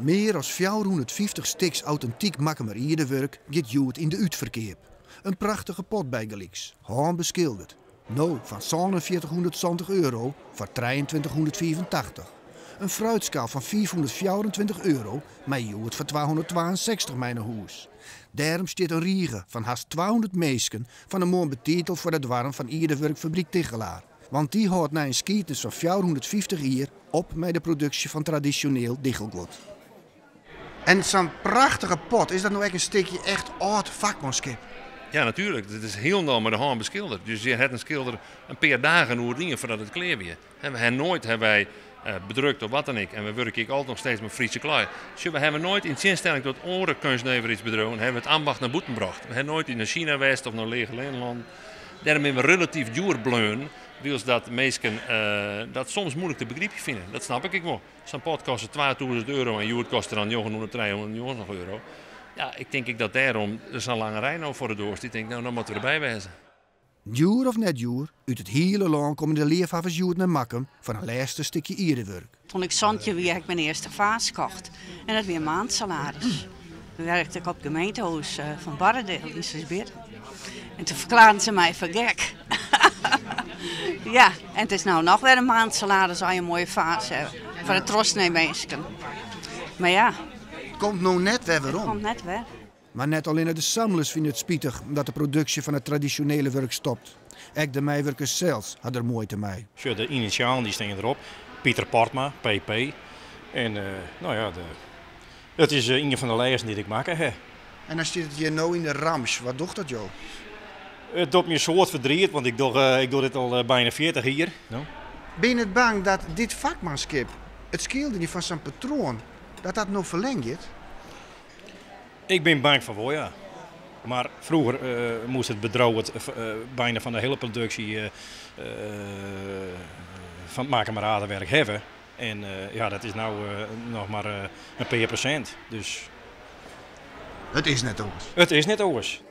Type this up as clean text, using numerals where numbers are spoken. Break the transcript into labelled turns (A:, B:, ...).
A: Meer dan 450 stiks authentiek makkemer ierdewerk gaat Joet in de uitverkeer. Een prachtige pot bij Geliks, haan beschilderd. Nou van 4720 euro voor 2385. Een fruitschaal van 424 euro, maar Joet voor 262 mijn hoes. Daarom staat een riege van haast 200 meesken van een mooi betitel voor het warm van ierdewerkfabriek Tichelaar. Want die houdt na een skietenis van 450 jaar op met de productie van traditioneel dichelgoed. En zo'n prachtige pot, is dat nou echt een stukje echt oud vakmanskip?
B: Ja, natuurlijk. Het is heel nauw met de hand beschilderd. Dus je hebt een schilder een paar dagen hoe het voordat het klaar weer. We hebben nooit bedrukt of wat dan ik. En we werken altijd nog steeds met Friese klei. Dus we hebben nooit in zinstelling tot andere kunstnemer iets bedrogen. Hebben we het ambacht naar boeten gebracht. We hebben nooit in China geweest of naar lege Nederland. Daarom hebben we relatief duur bleun. Wils dat mensen dat soms moeilijk te begrijpen vinden. Dat snap ik wel. Zo'n pot kost 2000 euro en Joert kost er dan 900, 300 euro. Ja, ik denk dat daarom er zo'n lange rij nou voor de doos. Ik denk, nou, dan moeten we erbij wezen.
A: Juur of net juur, uit het hele land komen de leerhavers Joet naar Makkum van een laatste stukje ierdewerk.
C: Toen ik zandje weer, heb ik mijn eerste vaas gekocht. En dat weer een maandsalaris. Toen werkte ik op het gemeentehuis van Barredeel in Sisbit. En toen verklaarden ze mij voor gek. Ja, en het is nou nog weer een maandsalaris als je een mooie vaas hebt. Voor de trostneemeesken. Maar ja.
A: Komt nou net weer waarom?
C: Komt net weer.
A: Maar net alleen de sammelers vinden het spietig dat de productie van het traditionele werk stopt. Ook de mijwerkers zelfs hadden er moeite mee.
D: De initialen die staan erop. Pieter Portma, PP. En nou ja, het is een van de lijsten die ik maak. Hè.
A: En dan zit het hier nou in de rams. Wat doet dat joh?
D: Het doet me een soort verdriet, want ik doe dit al bijna 40 jaar. No?
A: Ben je het bang dat dit vakmanskip, het scheelde niet van zijn patroon, dat nou verlengt?
D: Ik ben bang van wel, ja. Maar vroeger moest het bedrijf bijna van de hele productie van het makeradenwerk hebben. En ja, dat is nou nog maar een paar procent. Dus
A: Het is net anders.
D: Het is net anders.